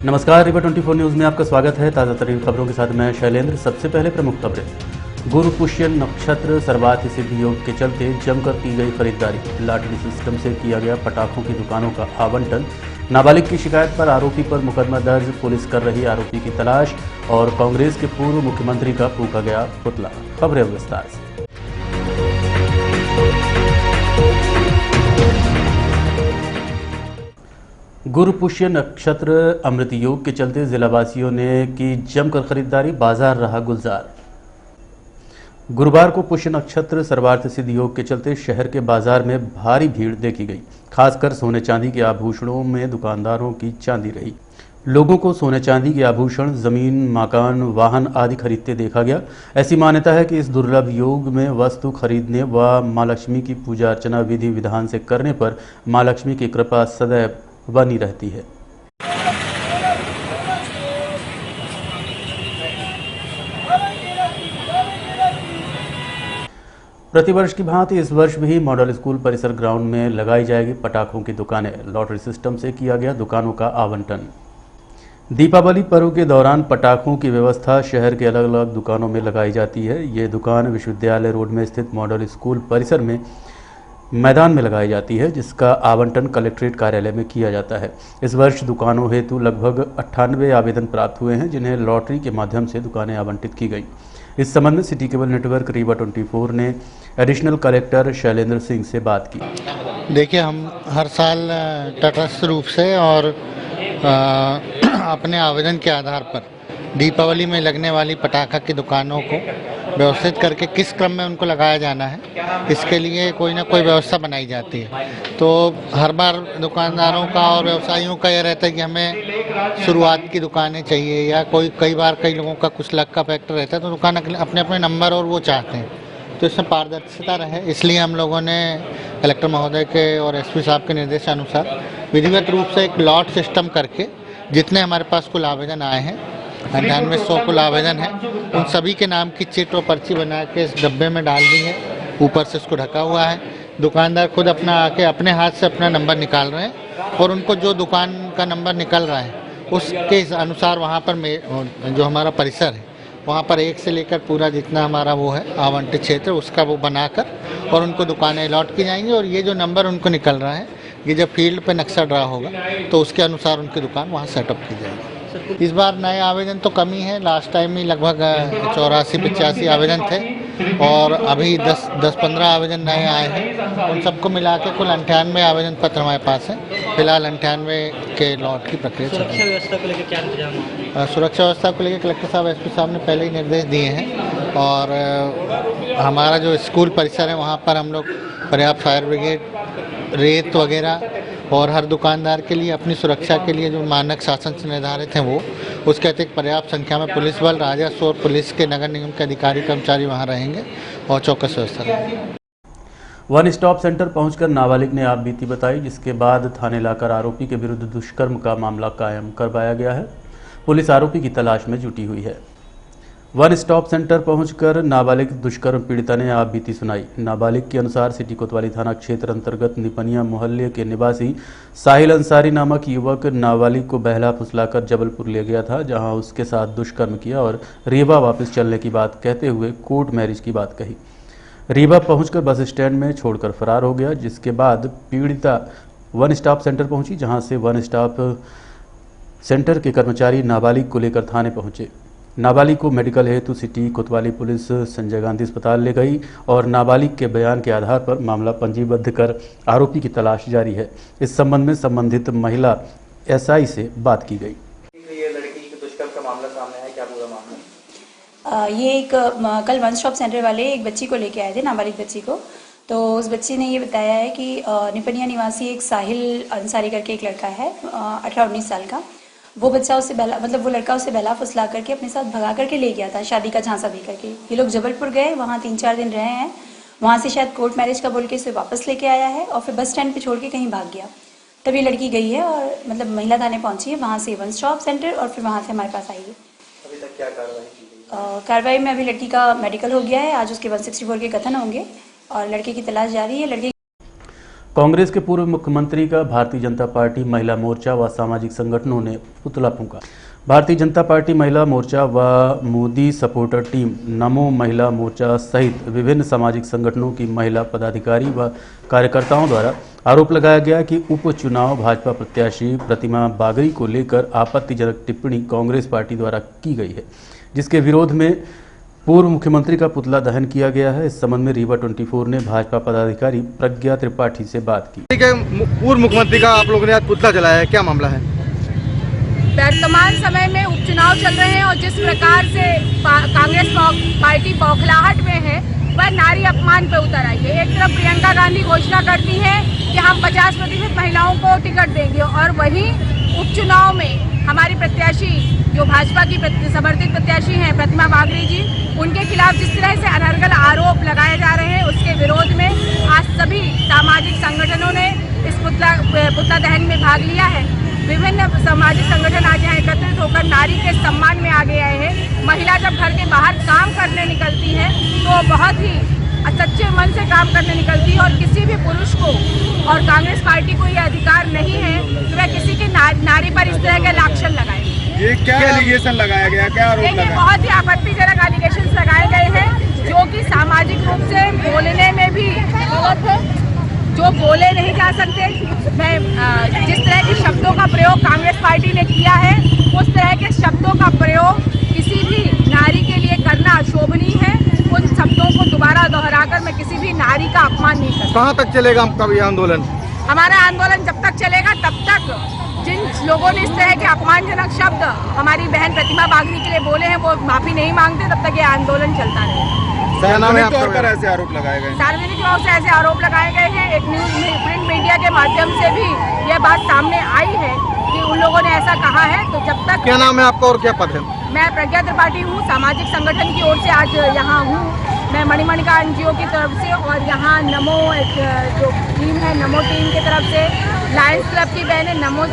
नमस्कार, river 24 news में आपका स्वागत है। ताज़ा तरीन खबरों के साथ मैं शैलेंद्र। सबसे पहले प्रमुख खबरें। गुरु पुष्य नक्षत्र सर्वार्थ सिद्धि योग के चलते जमकर की गई खरीदारी। लॉटरी सिस्टम से किया गया पटाखों की दुकानों का आवंटन। नाबालिग की शिकायत पर आरोपी पर मुकदमा दर्ज, पुलिस कर रही आरोपी की तलाश। और कांग्रेस के पूर्व मुख्यमंत्री का फूंका गया पुतला। खबरें विस्तार से। गुरु पुष्य नक्षत्र अमृत योग के चलते जिलावासियों ने की जमकर खरीदारी, बाजार रहा गुलजार। गुरुवार को पुष्य नक्षत्र सर्वार्थ सिद्धि योग के चलते शहर के बाजार में भारी भीड़ देखी गई। खासकर सोने चांदी के आभूषणों में दुकानदारों की चांदी रही। लोगों को सोने चांदी के आभूषण, जमीन, मकान, वाहन आदि खरीदते देखा गया। ऐसी मान्यता है कि इस दुर्लभ योग में वस्तु खरीदने व मां लक्ष्मी की पूजा अर्चना विधि विधान से करने पर मां लक्ष्मी की कृपा सदैव बनी रहती है। प्रतिवर्ष की भांति इस वर्ष भी मॉडल स्कूल परिसर ग्राउंड में लगाई जाएगी पटाखों की दुकानें। लॉटरी सिस्टम से किया गया दुकानों का आवंटन। दीपावली पर्व के दौरान पटाखों की व्यवस्था शहर के अलग अलग दुकानों में लगाई जाती है। ये दुकान विश्वविद्यालय रोड में स्थित मॉडल स्कूल परिसर में मैदान में लगाई जाती है, जिसका आवंटन कलेक्ट्रेट कार्यालय में किया जाता है। इस वर्ष दुकानों हेतु लगभग 98 आवेदन प्राप्त हुए हैं, जिन्हें लॉटरी के माध्यम से दुकानें आवंटित की गई। इस संबंध में सिटी केबल नेटवर्क रीवा 24 ने एडिशनल कलेक्टर शैलेंद्र सिंह से बात की। देखिए, हम हर साल तटस्थ रूप से और अपने आवेदन के आधार पर दीपावली में लगने वाली पटाखा की दुकानों को व्यवस्थित करके किस क्रम में उनको लगाया जाना है, इसके लिए कोई ना कोई व्यवस्था बनाई जाती है। तो हर बार दुकानदारों का और व्यवसायियों का यह रहता है कि हमें शुरुआत की दुकानें चाहिए, या कई बार कई लोगों का कुछ लक का फैक्टर रहता है, तो दुकान अपने अपने नंबर और वो चाहते हैं, तो इसमें पारदर्शिता रहे, इसलिए हम लोगों ने कलेक्टर महोदय के और एसपी साहब के निर्देशानुसार विधिवत रूप से एक लॉट सिस्टम करके जितने हमारे पास कुल आवेदन आए हैं, 9800 कुल आवेदन है, उन सभी के नाम की चिट और पर्ची बना के इस डब्बे में डाल दी है। ऊपर से उसको ढका हुआ है। दुकानदार खुद अपना आके अपने हाथ से अपना नंबर निकाल रहे हैं, और उनको जो दुकान का नंबर निकल रहा है उसके अनुसार वहाँ पर जो हमारा परिसर है, वहाँ पर एक से लेकर पूरा जितना हमारा वो है आवंटित क्षेत्र, उसका वो बनाकर और उनको दुकानें अलॉट की जाएंगी। और ये जो नंबर उनको निकल रहा है, ये जब फील्ड पे नक्शा ड्रा होगा तो उसके अनुसार उनकी दुकान वहाँ सेटअप की जाएगी। इस बार नए आवेदन तो कम ही है। लास्ट टाइम में लगभग 84-85 आवेदन थे, और अभी 10-15 आवेदन नए आए हैं। उन सबको मिला के कुल 98 आवेदन पत्र हमारे पास है। फिलहाल 98 के लॉट की प्रक्रिया चल रही है। सुरक्षा व्यवस्था को लेकर क्या इंतजाम है? सुरक्षा व्यवस्था को लेकर कलेक्टर साहब, एसपी साहब ने पहले ही निर्देश दिए हैं, और हमारा जो स्कूल परिसर है वहाँ पर हम लोग पर्याप्त फायर ब्रिगेड, रेत वगैरह, और हर दुकानदार के लिए अपनी सुरक्षा के लिए जो मानक शासन से निर्धारित हैं वो, उसके अतिरिक्त पर्याप्त संख्या में पुलिस बल, राजस्व और पुलिस के नगर निगम के अधिकारी कर्मचारी वहाँ रहेंगे और चौकस व्यवस्था रहेगी। वन स्टॉप सेंटर पहुंचकर नाबालिग ने आप बीती बताई, जिसके बाद थाने लाकर आरोपी के विरुद्ध दुष्कर्म का मामला कायम करवाया गया है। पुलिस आरोपी की तलाश में जुटी हुई है। वन स्टॉप सेंटर पहुंचकर नाबालिग दुष्कर्म पीड़िता ने आप बीती सुनाई। नाबालिग के अनुसार सिटी कोतवाली थाना क्षेत्र अंतर्गत निपनिया मोहल्ले के निवासी साहिल अंसारी नामक युवक नाबालिग को बहला फुसलाकर जबलपुर ले गया था, जहां उसके साथ दुष्कर्म किया और रीवा वापस चलने की बात कहते हुए कोर्ट मैरिज की बात कही। रीवा पहुंचकर बस स्टैंड में छोड़कर फरार हो गया, जिसके बाद पीड़िता वन स्टॉप सेंटर पहुंची, जहां से वन स्टॉप सेंटर के कर्मचारी नाबालिग को लेकर थाने पहुंचे। नाबालिग को मेडिकल हेतु सिटी कोतवाली पुलिस संजय गांधी अस्पताल ले गई, और नाबालिग के बयान के आधार पर मामला पंजीबद्ध कर आरोपी की तलाश जारी है। इस संबंध में संबंधित महिला एसआई से बात की गई। ये लड़की के दुष्कर्म का मामला सामने है, क्या पूरा मामला? ये एक कल वन स्टॉप सेंटर वाले एक बच्ची को लेके आए थे, नाबालिग बच्ची को। तो उस बच्ची ने ये बताया है कि निपनिया निवासी एक साहिल अंसारी करके एक लड़का है, 18-19 साल का। वो बच्चा उससे वो लड़का उससे बहला फुसला करके अपने साथ भगा करके ले गया था, शादी का झांसा दे करके। ये लोग जबलपुर गए, वहाँ 3-4 दिन रहे हैं। वहाँ से शायद कोर्ट मैरिज का बोल के इसे वापस लेके आया है, और फिर बस स्टैंड पे छोड़ के कहीं भाग गया। तब ये लड़की गई है और महिला थाने पहुंची है, वहाँ से वन स्टॉप सेंटर, और फिर वहाँ से हमारे पास आई है। अभी तक क्या कार्रवाई की गई? कार्रवाई में अभी लड़की का मेडिकल हो गया है, आज उसके 164 के कथन होंगे, और लड़के की तलाश जारी है। लड़के कांग्रेस के पूर्व मुख्यमंत्री का भारतीय जनता पार्टी महिला मोर्चा व सामाजिक संगठनों ने पुतला फूंका। भारतीय जनता पार्टी महिला मोर्चा व मोदी सपोर्टर टीम, नमो महिला मोर्चा सहित विभिन्न सामाजिक संगठनों की महिला पदाधिकारी व कार्यकर्ताओं द्वारा आरोप लगाया गया कि उपचुनाव भाजपा प्रत्याशी प्रतिमा बागरी को लेकर आपत्तिजनक टिप्पणी कांग्रेस पार्टी द्वारा की गई है, जिसके विरोध में पूर्व मुख्यमंत्री का पुतला दहन किया गया है। इस संबंध में रीवा 24 ने भाजपा पदाधिकारी प्रज्ञा त्रिपाठी से बात की। पूर्व मुख्यमंत्री का आप लोगों ने आज पुतला जलाया है, क्या मामला है? वर्तमान समय में उपचुनाव चल रहे हैं और जिस प्रकार से कांग्रेस पार्टी बौखलाहट में है वह नारी अपमान पे उतर आई है। एक तरफ प्रियंका गांधी घोषणा करती है कि हम 50% महिलाओं को टिकट देंगे और वहीं उपचुनाव में हमारी प्रत्याशी जो भाजपा की समर्थित प्रत्याशी हैं प्रतिमा बागरी जी, उनके खिलाफ जिस तरह से अनर्गल आरोप लगाए जा रहे हैं उसके विरोध में आज सभी सामाजिक संगठनों ने इस पुतला दहन में भाग लिया है। विभिन्न सामाजिक संगठन आज यहाँ एकत्रित होकर नारी के सम्मान में आगे आए हैं। महिला जब घर के बाहर काम करने निकलती है तो बहुत ही सच्चे मन से काम करने निकलती है और किसी भी पुरुष को और कांग्रेस पार्टी को ये अधिकार नहीं है कि वह किसी के नारी पर इस तरह के लांछन लगाए। ये क्या एलिगेशन लगाया गया, क्या आरोप लगाया? बहुत ही आपत्तिजनक एलिगेशन लगाए गए हैं जो कि सामाजिक रूप से बोलने में भी गलत है, जो बोले नहीं जा सकते। मैं जिस तरह के शब्दों का प्रयोग कांग्रेस पार्टी ने किया है उस तरह के शब्दों का प्रयोग किसी भी नारी के लिए करना शोभनीय है। उन शब्दों को दोबारा दोहराकर मैं किसी भी नारी का अपमान नहीं करता। कहाँ तक चलेगा आपका ये आंदोलन? हमारा आंदोलन जब तक चलेगा तब तक जिन लोगों ने इस तरह के अपमानजनक शब्द हमारी बहन प्रतिमा बागरी के लिए बोले हैं वो माफी नहीं मांगते, तब तक ये आंदोलन चलता रहेगा। सार्वजनिक तौर पर ऐसे आरोप लगाए गए? सार्वजनिक तौर से ऐसे आरोप लगाए गए हैं। एक न्यूज में प्रिंट मीडिया के माध्यम से भी यह बात सामने आई है कि उन लोगों ने ऐसा कहा है। तो जब तक क्या नाम है आपका और क्या पद है? मैं प्रज्ञा त्रिपाठी हूँ, सामाजिक संगठन की ओर से आज यहाँ हूँ। मैं मणिमणिका NGO की तरफ से और यहाँ नमो जो टीम है नमो टीम की तरफ से, लायंस क्लब की बहनें, नमो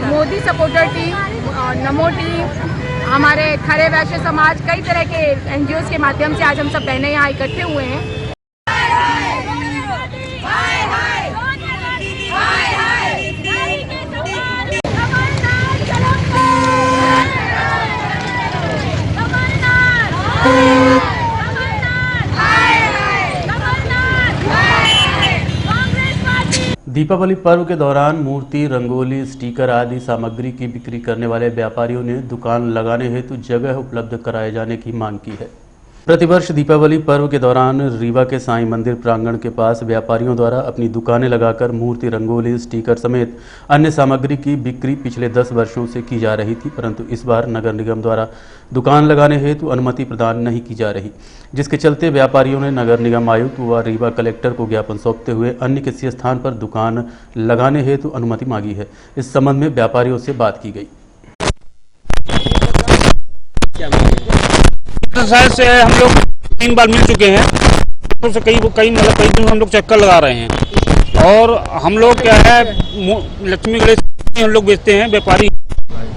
मोदी सपोर्टर टीम और नमो टीम, हमारे खरे वैश्य समाज, कई तरह के NGOs के माध्यम से आज हम सब बहनें यहाँ इकट्ठे हुए हैं। दीपावली पर्व के दौरान मूर्ति, रंगोली, स्टिकर आदि सामग्री की बिक्री करने वाले व्यापारियों ने दुकान लगाने हेतु जगह उपलब्ध कराए जाने की मांग की है। प्रतिवर्ष दीपावली पर्व के दौरान रीवा के साईं मंदिर प्रांगण के पास व्यापारियों द्वारा अपनी दुकानें लगाकर मूर्ति, रंगोली, स्टिकर समेत अन्य सामग्री की बिक्री पिछले 10 वर्षों से की जा रही थी, परंतु इस बार नगर निगम द्वारा दुकान लगाने हेतु अनुमति प्रदान नहीं की जा रही, जिसके चलते व्यापारियों ने नगर निगम आयुक्त व रीवा कलेक्टर को ज्ञापन सौंपते हुए अन्य किसी स्थान पर दुकान लगाने हेतु अनुमति मांगी है। इस संबंध में व्यापारियों से बात की गई। साल से हम लोग 3 बार मिल चुके हैं, तो कई दिन हम लोग चक्कर लगा रहे हैं और हम लोग क्या है लक्ष्मी गणेश हम लोग बेचते हैं। व्यापारी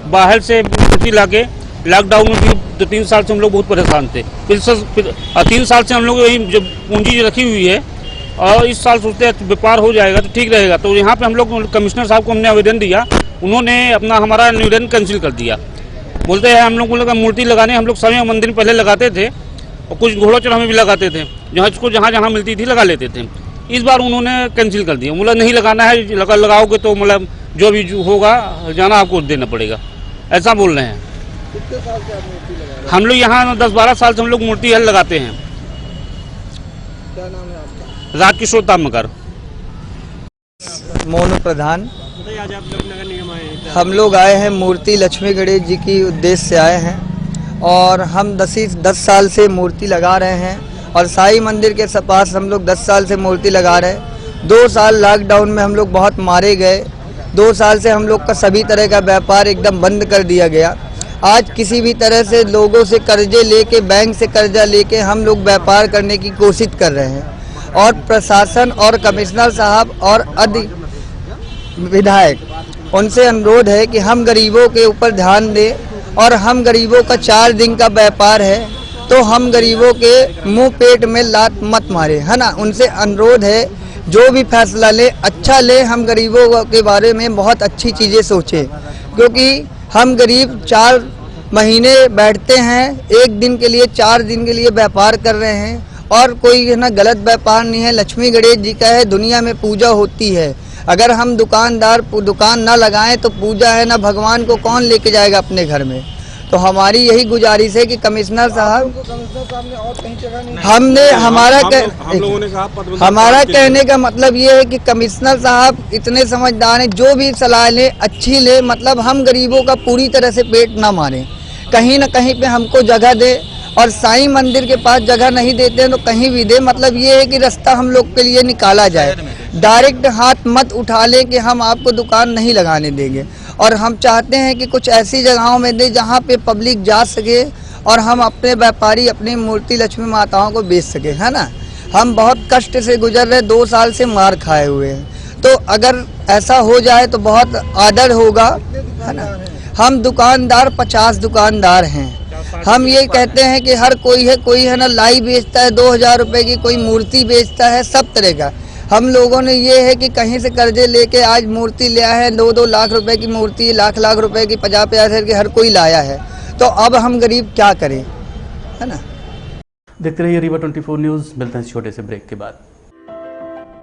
बाहर से मूर्ति लाके लॉकडाउन में 2-3 साल से हम लोग बहुत परेशान थे। 3 साल से हम लोग यही जो पूंजी रखी हुई है और इस साल सोचते हैं व्यापार हो जाएगा तो ठीक रहेगा। तो यहाँ पे हम लोग कमिश्नर साहब को हमने आवेदन दिया, उन्होंने अपना हमारा निवेदन कैंसिल कर दिया। बोलते हैं हम लोग मूर्ति लगाने हम लोग समय मंदिर पहले लगाते थे और कुछ घोड़ों चढ़ा में भी लगाते थे, जहाँ मिलती थी लगा लेते थे। इस बार उन्होंने कैंसिल कर दिया, बोला नहीं लगाना है, लगाओगे तो मतलब जो भी होगा जाना आपको देना पड़ेगा, ऐसा बोल रहे हैं। कितने साल से आप मूर्ति लगा रहे हैं? हम लोग यहाँ 10-12 साल से हम लोग मूर्ति लगाते हैं। क्या नाम है आपका? राजकिशोर तामकर। मोनू प्रधान। हम लोग आए हैं मूर्ति लक्ष्मी गणेश जी की उद्देश्य से आए हैं और हम 10 साल से मूर्ति लगा रहे हैं और साईं मंदिर के पास हम लोग 10 साल से मूर्ति लगा रहे हैं। 2 साल लॉकडाउन में हम लोग बहुत मारे गए। 2 साल से हम लोग का सभी तरह का व्यापार एकदम बंद कर दिया गया। आज किसी भी तरह से लोगों से कर्जे लेके, बैंक से कर्जा लेके हम लोग व्यापार करने की कोशिश कर रहे हैं और प्रशासन और कमिश्नर साहब और अधिक विधायक उनसे अनुरोध है कि हम गरीबों के ऊपर ध्यान दें और हम गरीबों का 4 दिन का व्यापार है तो हम गरीबों के मुंह पेट में लात मत मारे, है ना। उनसे अनुरोध है जो भी फैसला ले अच्छा ले, हम गरीबों के बारे में बहुत अच्छी चीज़ें सोचें, क्योंकि हम गरीब 4 महीने बैठते हैं, एक दिन के लिए 4 दिन के लिए व्यापार कर रहे हैं, और कोई है ना गलत व्यापार नहीं है। लक्ष्मी गणेश जी का है, दुनिया में पूजा होती है। अगर हम दुकानदार दुकान ना लगाएं तो पूजा है ना, भगवान को कौन लेके जाएगा अपने घर में। तो हमारी यही गुजारिश है कि कमिश्नर साहब, हमने हमारा कहने का मतलब ये है कि कमिश्नर साहब इतने समझदार हैं, जो भी सलाह ले अच्छी ले, मतलब हम गरीबों का पूरी तरह से पेट ना मारें, कहीं ना कहीं पे हमको जगह दे, और साईं मंदिर के पास जगह नहीं देते हैं तो कहीं भी दे। मतलब ये है कि रास्ता हम लोग के लिए निकाला जाए, डायरेक्ट हाथ मत उठा ले कि हम आपको दुकान नहीं लगाने देंगे। और हम चाहते हैं कि कुछ ऐसी जगहों में दे जहाँ पे पब्लिक जा सके और हम अपने व्यापारी अपनी मूर्ति लक्ष्मी माताओं को बेच सके, है ना। हम बहुत कष्ट से गुजर रहे, 2 साल से मार खाए हुए हैं, तो अगर ऐसा हो जाए तो बहुत आदर होगा, है ना। हम दुकानदार 50 दुकानदार हैं, हम ये कहते हैं कि हर कोई है ना लाई बेचता है 2000 रुपए की, कोई मूर्ति बेचता है, सब तरह का। हम लोगों ने ये है कि कहीं से कर्जे लेके आज मूर्ति लिया है, 2-2 लाख रुपए की मूर्ति, लाख रुपए की, 50-50 हज़ार की हर कोई लाया है। तो अब हम गरीब क्या करें, है ना। देखते रहिए रीवा 24 न्यूज़। मिलते हैं इस छोटे से ब्रेक के बाद।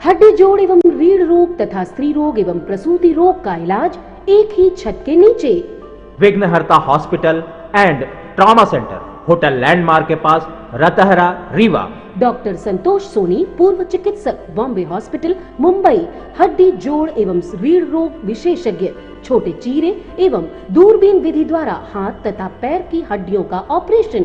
हड्डी जोड़ एवं रीढ़ रोग तथा स्त्री रोग एवं प्रसूति रोग का इलाज एक ही छत के नीचे। विघ्नहर्ता hospital and trauma centre, hotel landmark के पास, रतहरा, रीवा। डॉक्टर संतोष सोनी, पूर्व चिकित्सक, बॉम्बे हॉस्पिटल, मुंबई। हड्डी जोड़ एवं रीढ़ रोग विशेषज्ञ, छोटे चीरे एवं दूरबीन विधि द्वारा हाथ तथा पैर की हड्डियों का ऑपरेशन।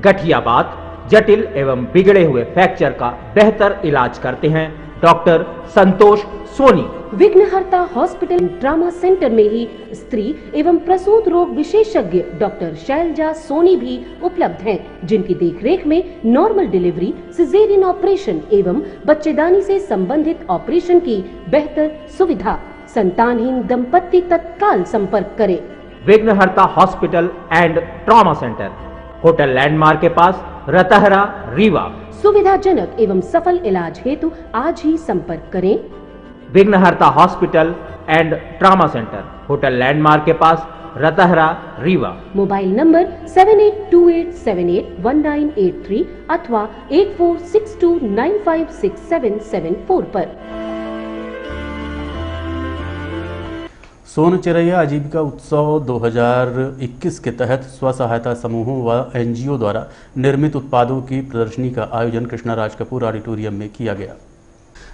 गठियाबात, जटिल एवं बिगड़े हुए फ्रैक्चर का बेहतर इलाज करते हैं डॉक्टर संतोष सोनी। विघ्नहर्ता हॉस्पिटल ट्रामा सेंटर में ही स्त्री एवं प्रसूत रोग विशेषज्ञ डॉक्टर शैलजा सोनी भी उपलब्ध हैं, जिनकी देखरेख में नॉर्मल डिलीवरी, सिजेरियन ऑपरेशन एवं बच्चेदानी से संबंधित ऑपरेशन की बेहतर सुविधा। संतानहीन दंपत्ति तत्काल संपर्क करें। विघ्नहर्ता hospital and trauma centre, hotel landmark के पास, रतहरा, रीवा। सुविधाजनक एवं सफल इलाज हेतु आज ही संपर्क करें। विघ्नहर्ता hospital and trauma centre, hotel landmark के पास, रतहरा, रीवा। मोबाइल नंबर 7828781983 अथवा 8462956774 पर। सोन चिरैया आजीविका उत्सव 2021 के तहत स्व सहायता समूहों व एनजीओ द्वारा निर्मित उत्पादों की प्रदर्शनी का आयोजन कृष्णा राज कपूर ऑडिटोरियम में किया गया।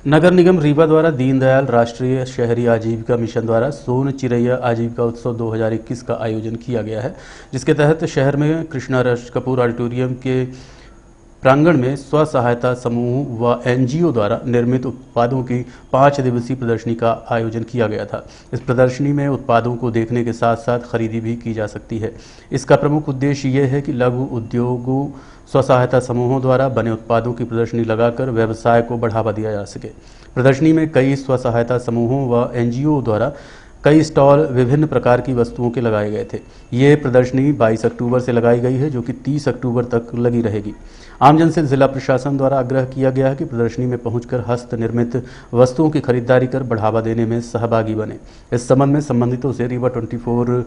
नगर निगम रीवा द्वारा दीनदयाल राष्ट्रीय शहरी आजीविका मिशन द्वारा सोन चिरैया आजीविका उत्सव 2021 का आयोजन किया गया है, जिसके तहत शहर में कृष्णा राज कपूर ऑडिटोरियम के प्रांगण में स्व सहायता समूह व एनजीओ द्वारा निर्मित उत्पादों की 5 दिवसीय प्रदर्शनी का आयोजन किया गया था। इस प्रदर्शनी में उत्पादों को देखने के साथ साथ खरीदी भी की जा सकती है। इसका प्रमुख उद्देश्य ये है कि लघु उद्योगों स्व सहायता समूहों द्वारा बने उत्पादों की प्रदर्शनी लगाकर व्यवसाय को बढ़ावा दिया जा सके। प्रदर्शनी में कई स्व सहायता समूहों व एनजीओ द्वारा कई स्टॉल विभिन्न प्रकार की वस्तुओं के लगाए गए थे। ये प्रदर्शनी 22 अक्टूबर से लगाई गई है, जो कि 30 अक्टूबर तक लगी रहेगी। आमजन से जिला प्रशासन द्वारा आग्रह किया गया है कि प्रदर्शनी में पहुंचकर हस्त निर्मित वस्तुओं की खरीदारी कर बढ़ावा देने में सहभागी बने। इस संबंध में संबंधितों से रीवा 24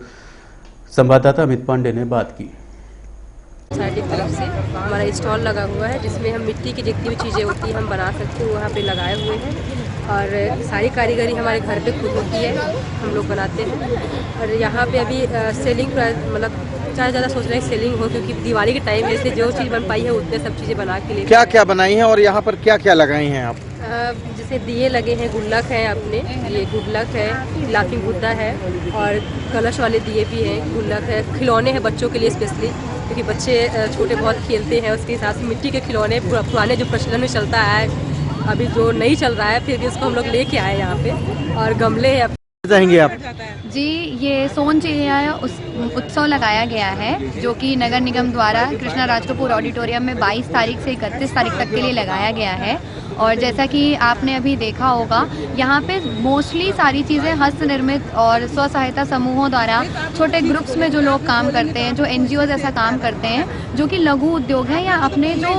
संवाददाता अमित पांडे ने बात की। सोसाइटी की तरफ से हमारा स्टॉल लगा हुआ है, जिसमें हम मिट्टी की जितनी भी चीज़ें होती हैं हम बना सकते हैं, वहाँ पे लगाए हुए हैं। और सारी कारीगरी हमारे घर पे खुद होती है, हम लोग बनाते हैं। और यहाँ पे अभी सेलिंग मतलब ज़्यादा सोच रहे हैं सेलिंग हो, क्योंकि दिवाली के टाइम में इसलिए जो चीज़ बन पाई है उतने सब चीज़ें बना के लिए। क्या क्या बनाई हैं और यहाँ पर क्या क्या लगाई हैं आप? जैसे दिए लगे हैं, गुल्लक है, अपने ये गुल्लक है, लाफिंग बुद्धा है, और कलश वाले दिए भी हैं, गुल्लक है, खिलौने हैं बच्चों के लिए स्पेशली, क्योंकि बच्चे छोटे बहुत खेलते हैं। उसके हिसाब से मिट्टी के खिलौने पुराने जो प्रचलन में चलता है, अभी जो नहीं चल रहा है, फिर भी उसको हम लोग लेके आए यहाँ पे। और गमले हैं। चाहेंगे आप? जी, ये सोन चिरैया उत्सव लगाया गया है जो कि नगर निगम द्वारा कृष्णा राज कपूर ऑडिटोरियम में 22 तारीख से 31 तारीख तक के लिए लगाया गया है। और जैसा कि आपने अभी देखा होगा, यहाँ पे मोस्टली सारी चीज़ें हस्त निर्मित और स्व सहायता समूहों द्वारा छोटे ग्रुप्स में जो लोग काम करते हैं, जो NGOs ऐसा काम करते हैं, जो कि लघु उद्योग हैं या अपने जो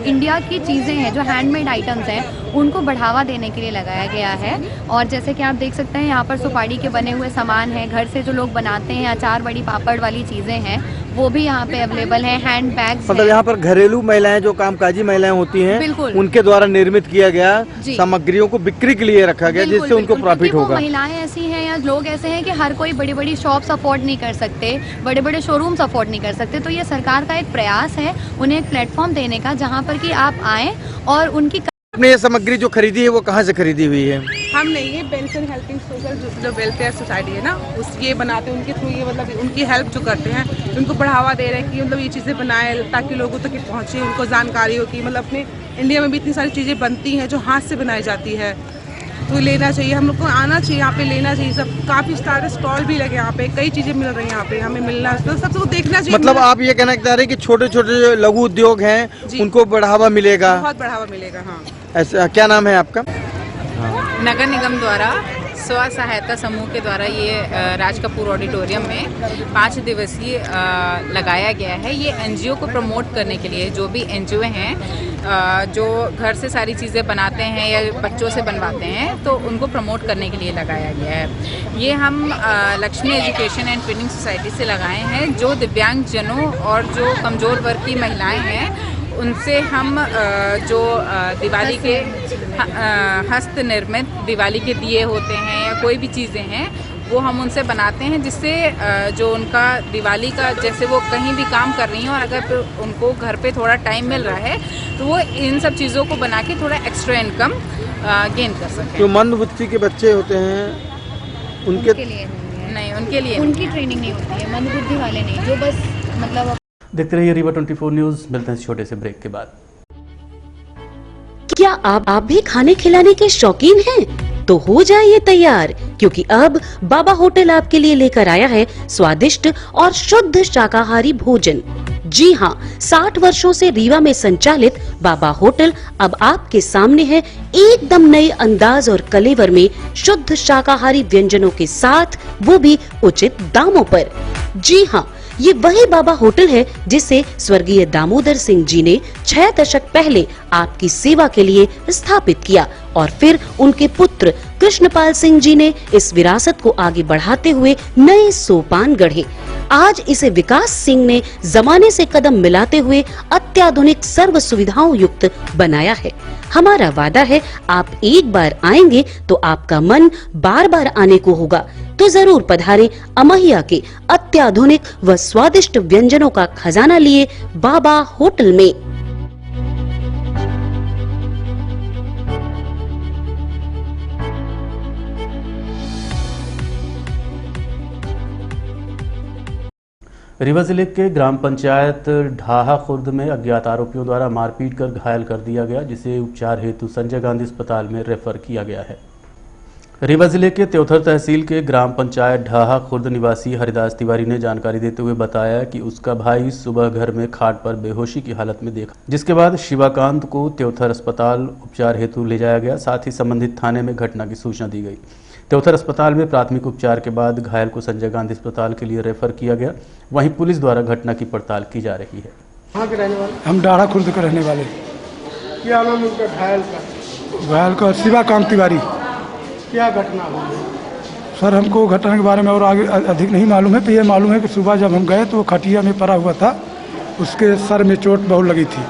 इंडिया की चीज़ें हैं, जो हैंडमेड आइटम्स हैं, उनको बढ़ावा देने के लिए लगाया गया है। और जैसे कि आप देख सकते हैं, यहाँ पर सुपारी के बने हुए सामान हैं, घर से जो लोग बनाते हैं, अचार, बड़ी पापड़ वाली चीज़ें हैं, वो भी यहाँ पे अवेलेबल हैं। हैंड बैग्स, मतलब यहाँ पर घरेलू महिलाएं, जो कामकाजी महिलाएं होती हैं, बिल्कुल, उनके द्वारा निर्मित किया गया सामग्रियों को बिक्री के लिए रखा गया, जिससे उनको प्रॉफिट होगा। महिलाएं ऐसी हैं या लोग ऐसे हैं कि हर कोई बड़ी बड़ी शॉप्स अफोर्ड नहीं कर सकते, बड़े बड़े शोरूम्स अफोर्ड नहीं कर सकते, तो ये सरकार का एक प्रयास है उन्हें एक प्लेटफॉर्म देने का, जहाँ पर कि आप आएँ और उनकी। आपने ये सामग्री जो खरीदी है वो कहाँ से खरीदी हुई है? हमने ये बेल्सन हेल्पिंग सोशल जो वेलफेयर सोसाइटी है ना, उस ये बनाते हैं, उनके थ्रू ये मतलब उनकी हेल्प जो करते हैं, उनको बढ़ावा दे रहे हैं कि मतलब ये चीज़ें बनाए ताकि लोगों तक पहुँचे, उनको जानकारी हो कि मतलब अपने इंडिया में भी इतनी सारी चीज़ें बनती हैं जो हाथ से बनाई जाती है, तो लेना चाहिए, हम लोग को आना चाहिए, यहाँ पे लेना चाहिए। सब काफ़ी सारे स्टॉल भी लगे यहाँ पे, कई चीज़ें मिल रही हैं यहाँ पे, हमें मिलना तो सबको देखना चाहिए। मतलब आप ये कहना चाह रहे हैं कि छोटे छोटे जो लघु उद्योग हैं उनको बढ़ावा मिलेगा? बहुत बढ़ावा मिलेगा। हाँ, ऐसा क्या नाम है आपका? नगर निगम द्वारा स्व सहायता समूह के द्वारा ये राज कपूर ऑडिटोरियम में 5 दिवसीय लगाया गया है। ये NGO को प्रमोट करने के लिए, जो भी NGO हैं जो घर से सारी चीज़ें बनाते हैं या बच्चों से बनवाते हैं, तो उनको प्रमोट करने के लिए लगाया गया है। ये हम Lakshmi education and training society से लगाए हैं। जो दिव्यांगजनों और जो कमज़ोर वर्ग की महिलाएं हैं, उनसे हम जो दिवाली के हस्त निर्मित दिवाली के दिए होते हैं या कोई भी चीज़ें हैं, वो हम उनसे बनाते हैं, जिससे जो उनका दिवाली का, जैसे वो कहीं भी काम कर रही हैं और अगर उनको घर पे थोड़ा टाइम मिल रहा है, तो वो इन सब चीज़ों को बना के थोड़ा एक्स्ट्रा इनकम गेन कर सकें। जो मंदबुद्धि के बच्चे होते हैं उनके लिए नहीं, उनके लिए उनकी ट्रेनिंग नहीं होती है, मंदबुद्धि वाले नहीं, जो बस मतलब। देखते रहिए रीवा 24 न्यूज़। मिलते हैं इस छोटे से ब्रेक के बाद। क्या आप भी खाने खिलाने के शौकीन हैं? तो हो जाइए तैयार, क्योंकि अब बाबा होटल आपके लिए लेकर आया है स्वादिष्ट और शुद्ध शाकाहारी भोजन। जी हाँ, 60 वर्षों से रीवा में संचालित बाबा होटल अब आपके सामने है, एकदम नए अंदाज और कलेवर में शुद्ध शाकाहारी व्यंजनों के साथ, वो भी उचित दामों पर। जी हाँ, ये वही बाबा होटल है जिसे स्वर्गीय दामोदर सिंह जी ने 6 दशक पहले आपकी सेवा के लिए स्थापित किया और फिर उनके पुत्र कृष्णपाल सिंह जी ने इस विरासत को आगे बढ़ाते हुए नए सोपान गढ़े। आज इसे विकास सिंह ने जमाने से कदम मिलाते हुए अत्याधुनिक सर्व सुविधाओं युक्त बनाया है। हमारा वादा है, आप एक बार आएंगे तो आपका मन बार बार आने को होगा। तो जरूर पधारें अमहिया के अत्याधुनिक व स्वादिष्ट व्यंजनों का खजाना लिए बाबा होटल में। रीवा जिले के ग्राम पंचायत ढाहा खुर्द में अज्ञात आरोपियों द्वारा मारपीट कर घायल कर दिया गया, जिसे उपचार हेतु संजय गांधी अस्पताल में रेफर किया गया है। रीवा जिले के त्योथर तहसील के ग्राम पंचायत ढाहा खुर्द निवासी हरिदास तिवारी ने जानकारी देते हुए बताया कि उसका भाई सुबह घर में खाट पर बेहोशी की हालत में देखा, जिसके बाद शिवाकांत को त्योथर अस्पताल उपचार हेतु ले जाया गया। साथ ही संबंधित थाने में घटना की सूचना दी गई। त्योथर अस्पताल में प्राथमिक उपचार के बाद घायल को संजय गांधी अस्पताल के लिए रेफर किया गया। वहीं पुलिस द्वारा घटना की पड़ताल की जा रही है। कहाँ के रहने वाले? हम डाढ़ा खुर्द के रहने वाले। क्या नाम है उनका घायल का? घायल का शिवाकांत तिवारी। क्या घटना हुई? सर, हमको घटना के बारे में और आगे अधिक नहीं मालूम है। तो ये मालूम है कि सुबह जब हम गए तो वो खटिया में पड़ा हुआ था, उसके सर में चोट बहुत लगी थी।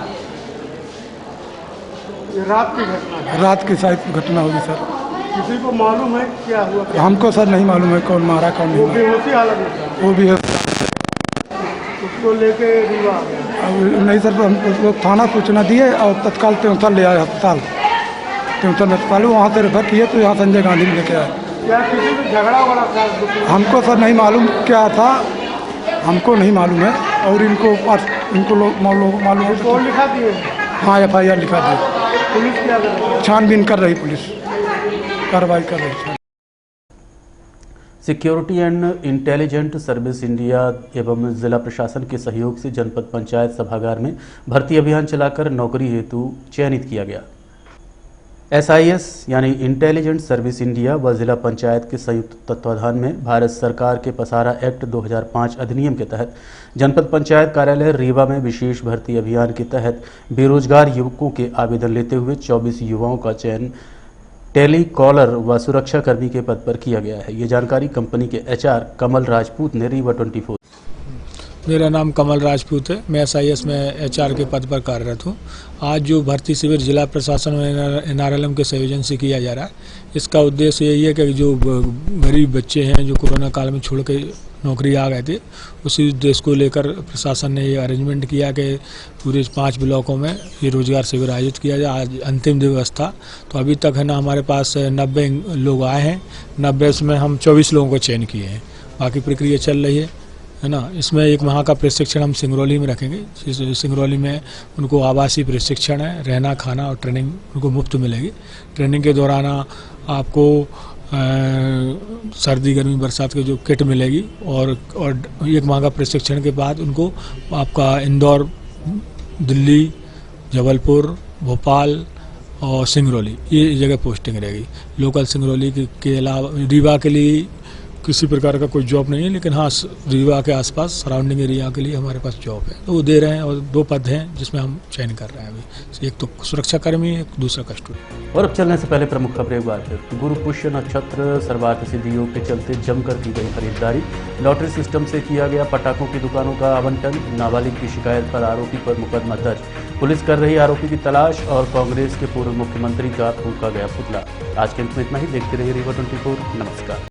ये रात की घटना? रात की शायद घटना होगी सर। किसी को मालूम है क्या हुआ? हमको सर नहीं मालूम है कौन मारा कौन नहीं। वो बेहोशी हालत में? वो भी है। उसको लेके रीवा नहीं सर, हम लोग थाना सूचना दिए और तत्काल त्योंथर ले आए अस्पताल। त्योंथर में अस्पताल वहाँ से रेफर किए तो यहाँ संजय गांधी में लेके आए। क्या किसी को झगड़ा वगड़ा था? हमको सर नहीं मालूम क्या था, हमको नहीं मालूम है। और इनको लोग मालूम है। कौन लिखा दिए? हाँ, FIR लिखा दिए। पुलिस क्या छानबीन कर रही, पुलिस कार्रवाई कर रही है। Security and intelligent service India एवं जिला प्रशासन के सहयोग से जनपद पंचायत सभागार में भर्ती अभियान चलाकर नौकरी हेतु चयनित किया गया। SIS यानी इंटेलिजेंट सर्विस इंडिया व जिला पंचायत के संयुक्त तत्वाधान में भारत सरकार के पसारा एक्ट 2005 अधिनियम के तहत जनपद पंचायत कार्यालय रीवा में विशेष भर्ती अभियान के तहत बेरोजगार युवकों के आवेदन लेते हुए 24 युवाओं का चयन टेली कॉलर व सुरक्षा कर्मी के पद पर किया गया है। ये जानकारी कंपनी के HR कमल राजपूत ने रीवा 24। मेरा नाम कमल राजपूत है। मैं SIS में HR के पद पर कार्यरत हूँ। आज जो भर्ती शिविर जिला प्रशासन और NRLM के संयोजन से किया जा रहा है, इसका उद्देश्य यही है कि जो गरीब बच्चे हैं जो कोरोना काल में छोड़ के नौकरी आ गए थे, उसी उद्देश्य को लेकर प्रशासन ने ये अरेंजमेंट किया कि पूरे 5 ब्लॉकों में ये रोजगार शिविर आयोजित किया जाए। आज अंतिम दिवस था, तो अभी तक है ना हमारे पास 90 लोग आए हैं। 90 में हम 24 लोगों को चयन किए हैं। बाकी प्रक्रिया चल रही है ना। इसमें 1 माह का प्रशिक्षण हम सिंगरौली में रखेंगे। सिंगरौली में उनको आवासीय प्रशिक्षण है, रहना खाना और ट्रेनिंग उनको मुफ्त मिलेगी। ट्रेनिंग के दौरान आपको सर्दी गर्मी बरसात की जो किट मिलेगी और 1 माह का प्रशिक्षण के बाद उनको आपका इंदौर, दिल्ली, जबलपुर, भोपाल और सिंगरौली ये जगह पोस्टिंग रहेगी। लोकल सिंगरौली के अलावा रीवा के लिए किसी प्रकार का कोई जॉब नहीं है, लेकिन हाँ रीवा के आसपास सराउंडिंग एरिया के लिए हमारे पास जॉब है, तो वो दे रहे हैं। और 2 पद हैं जिसमें हम चयन कर रहे हैं अभी, एक तो सुरक्षा कर्मी, एक दूसरा कस्टोडियन। और अब चलने से पहले प्रमुख खबरें एक बार फिर। गुरु पुष्य नक्षत्र सर्वार्थ सिद्धि योग के चलते जमकर की गई खरीदारी। लॉटरी सिस्टम से किया गया पटाखों की दुकानों का आवंटन। नाबालिग की शिकायत पर आरोपी पर मुकदमा दर्ज। पुलिस कर रही आरोपी की तलाश। और कांग्रेस के पूर्व मुख्यमंत्री का फूंका गया पुतला। आज के अंत में इतना ही। देखते रहिए रीवा 24। नमस्कार।